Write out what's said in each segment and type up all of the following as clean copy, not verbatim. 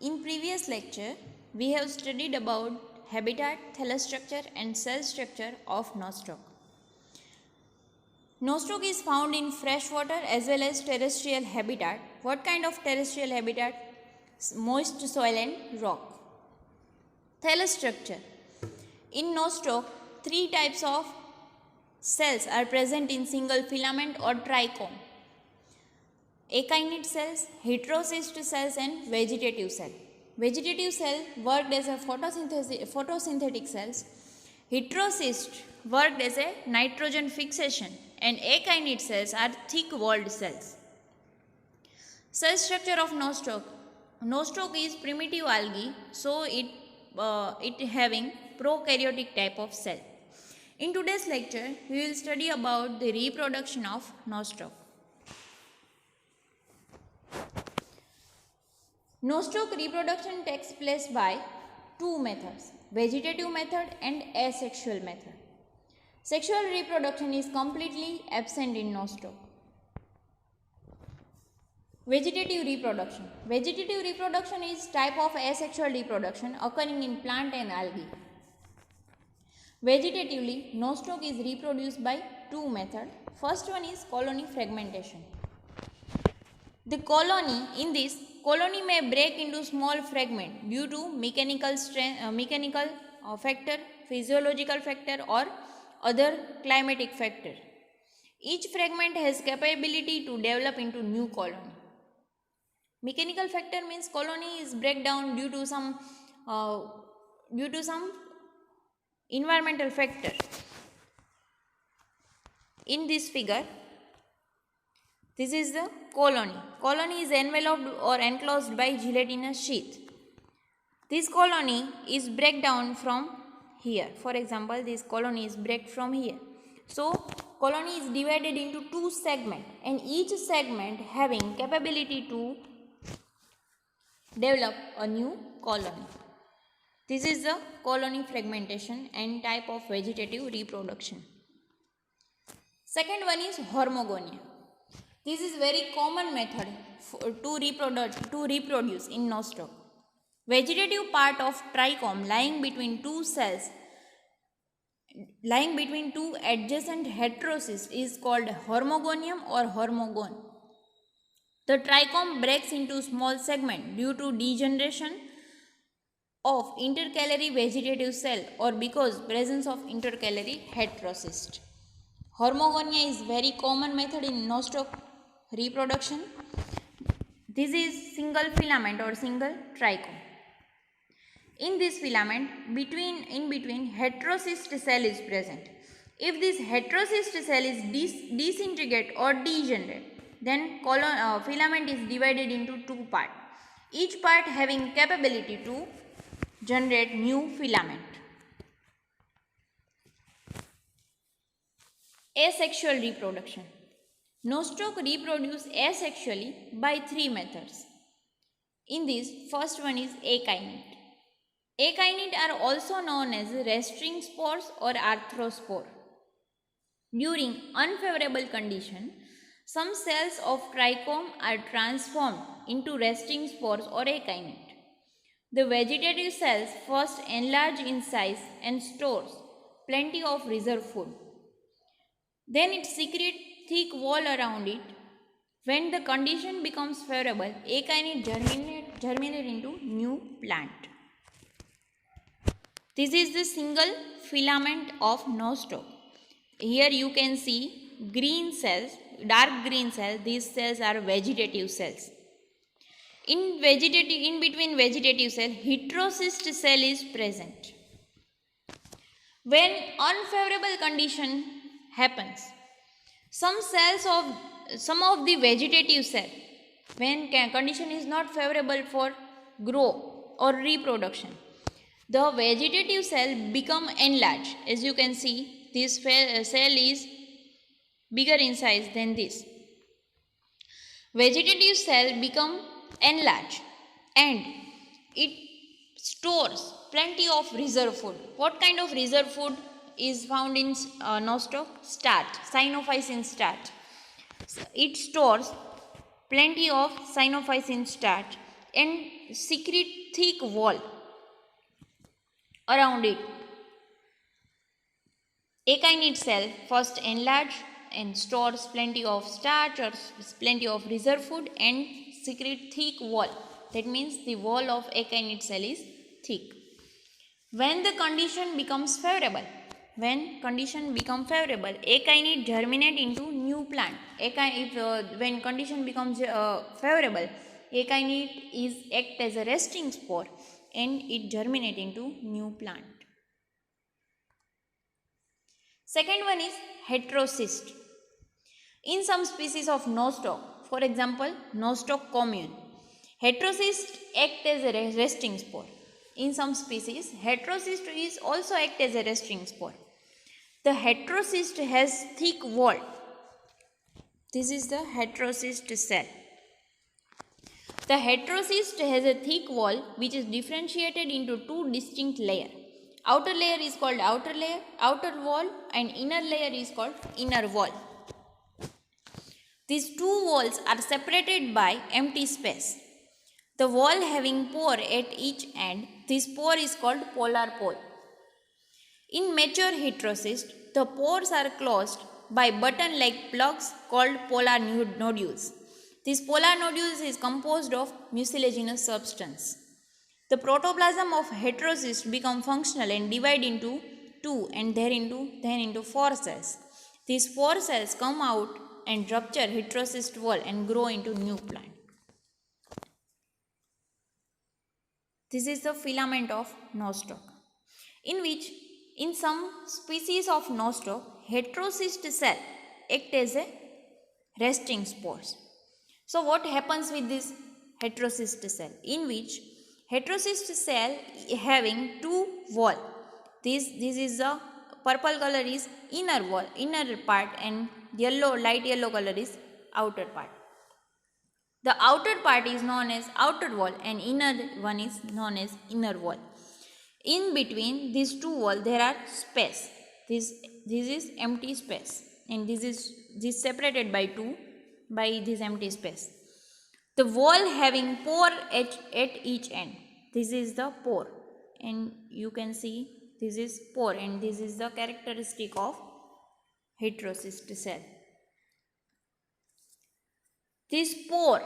In previous lecture, we have studied about habitat, thallus structure and cell structure of nostoc. Nostoc is found in freshwater as well as terrestrial habitat. What kind of terrestrial habitat? Moist soil and rock. Thallus structure. In nostoc, three types of cells are present in single filament or trichome. Echinoid cells, heterocyst cells and vegetative cell. Vegetative cell worked as a photosynthetic cells. Heterocyst worked as a nitrogen fixation and echinoid cells are thick-walled cells. Cell structure of nostoc. Nostoc is primitive algae, so it having prokaryotic type of cell. In today's lecture, we will study about the reproduction of nostoc. Nostoc reproduction takes place by two methods, vegetative method and asexual method. Sexual reproduction is completely absent in nostoc. Vegetative reproduction. Vegetative reproduction is type of asexual reproduction occurring in plant and algae. Vegetatively, nostoc is reproduced by two methods. First one is colony fragmentation. The colony may break into small fragments due to mechanical factor, physiological factor or other climatic factor. Each fragment has capability to develop into new colony. Mechanical factor means colony is breakdown due to some environmental factor. In this figure, this is the colony. Colony is enveloped or enclosed by gelatinous sheath. This colony is breakdown from here. For example, this colony is break from here. So, colony is divided into two segments and each segment having capability to develop a new colony. This is the colony fragmentation and type of vegetative reproduction. Second one is hormogonia. This is very common method to reproduce in nostoc. Vegetative part of trichome lying between two adjacent heterocysts is called hormogonium or hormogone. The trichome breaks into small segments due to degeneration of intercalary vegetative cell or because presence of intercalary heterocyst. Hormogonia is very common method in nostoc reproduction. This is single filament or single trichome. In this filament, in between heterocyst cell is present. If this heterocyst cell is disintegrate or degenerate, then filament is divided into two parts. Each part having capability to generate new filament. Asexual reproduction. Nostoc reproduce asexually by three methods. In this, first one is echinoid. Echinoid are also known as resting spores or arthrospore. During unfavorable condition, some cells of trichome are transformed into resting spores or echinoid. The vegetative cells first enlarge in size and stores plenty of reserve food. Then it secretes thick wall around it. When the condition becomes favorable, echinoid germinate into new plant. This is the single filament of nostoc. Here you can see green cells, dark green cells. These cells are vegetative cells. In between vegetative cell, heterocyst cell is present. When unfavorable condition happens, some of the vegetative cell, when condition is not favorable for grow or reproduction, the vegetative cell become enlarged. As you can see, this cell is bigger in size than this. Vegetative cell become enlarged and it stores plenty of reserve food. What kind of reserve food is found in nostoc? Starch, cyanophysin starch. It stores plenty of cyanophysin starch and secrete thick wall around it. Akinete cell first enlarge and stores plenty of starch or plenty of reserve food and secrete thick wall. That means the wall of akinete cell is thick. When the condition becomes favorable, akinete germinate into new plant. When condition becomes favorable, akinete is act as a resting spore and it germinate into new plant. Second one is heterocyst. In some species of nostoc, for example, nostoc commune, heterocyst act as a resting spore. In some species, heterocyst is also act as a resting spore. The heterocyst has thick wall. This is the heterocyst cell. The heterocyst has a thick wall which is differentiated into two distinct layers. Outer layer is called outer wall, and inner layer is called inner wall. These two walls are separated by empty space. The wall having pore at each end, this pore is called polar pore. In mature heterocyst, the pores are closed by button-like plugs called polar nodules. This polar nodules is composed of mucilaginous substance. The protoplasm of heterocyst become functional and divide into two and then into four cells. These four cells come out and rupture heterocyst wall and grow into new plant. This is the filament of nostoc, in some species of nostoc, heterocyst cell act as a resting spores. So what happens with this heterocyst cell? In which heterocyst cell having two wall. This is the purple color is inner wall, inner part, and light yellow color is outer part. The outer part is known as outer wall and inner one is known as inner wall. In between these two walls there are space. This is empty space and this separated by this empty space. The wall having pore at each end. This is the pore and you can see this is pore and this is the characteristic of heterocyst cell. This pore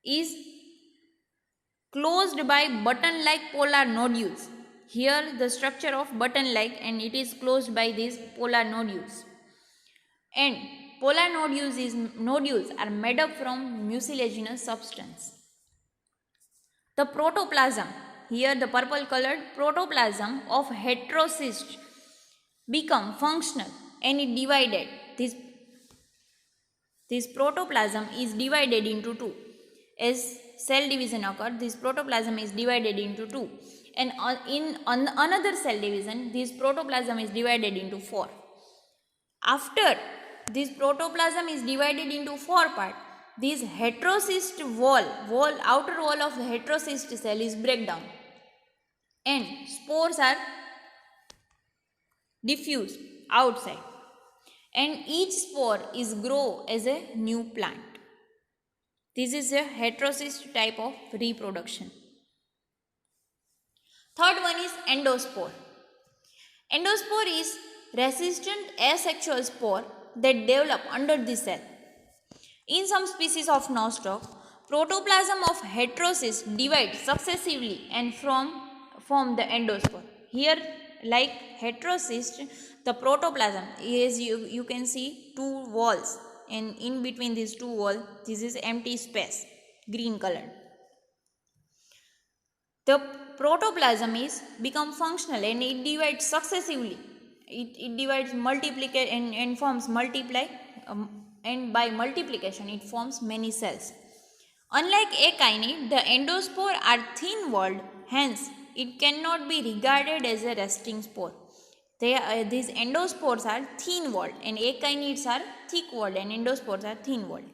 is closed by button-like polar nodules. Here the structure of button-like and it is closed by these polar nodules. And polar nodules are made up from mucilaginous substance. The protoplasm, here the purple colored protoplasm of heterocyst become functional and it divided. This protoplasm is divided into two. As cell division occurs, this protoplasm is divided into two. And in another cell division, this protoplasm is divided into four. After this protoplasm is divided into four parts, this heterocyst outer wall of the heterocyst cell is break down and spores are diffused outside and each spore is grow as a new plant. This is a heterocyst type of reproduction. Third one is endospore. Endospore is resistant asexual spore that develop under the cell. In some species of nostoc, protoplasm of heterocyst divides successively and form the endospore. Here, like heterocyst, the protoplasm is you can see two walls, and in between these two walls, this is empty space, green color. The protoplasm is become functional and it divides successively. It divides and forms multiply. And by multiplication it forms many cells. Unlike akinete, the endospore are thin-walled, hence it cannot be regarded as a resting spore. These endospores are thin-walled and akinetes are thick-walled and endospores are thin-walled.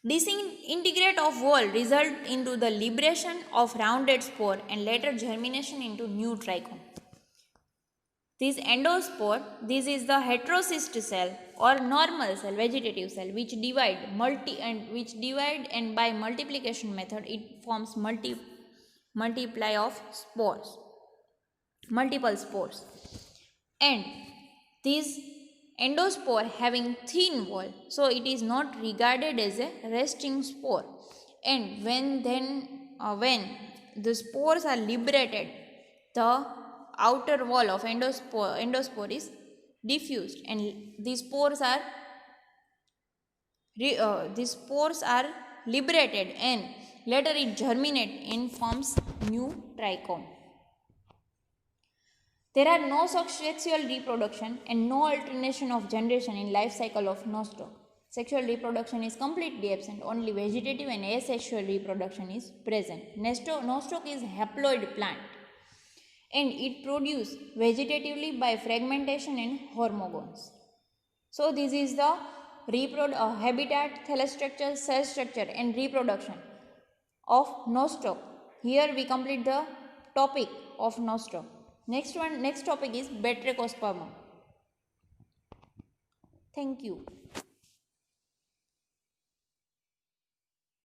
Disintegrate of wall result into the liberation of rounded spore and later germination into new trichome. This endospore, this is the heterocyst cell or normal cell, vegetative cell, which divide and by multiplication method it forms multiply of spores, multiple spores. And this endospore having thin wall, so it is not regarded as a resting spore. And when the spores are liberated, the outer wall of endospore is diffused, and these spores are liberated, and later it germinate and forms new trichome. There are no sexual reproduction and no alternation of generation in life cycle of nostoc. Sexual reproduction is completely absent, only vegetative and asexual reproduction is present. Nostoc is haploid plant and it produces vegetatively by fragmentation and hormogones. So this is the habitat, thalassstructure, cell structure and reproduction of nostoc. Here we complete the topic of nostoc. Next topic is Batrachosperma. Thank you.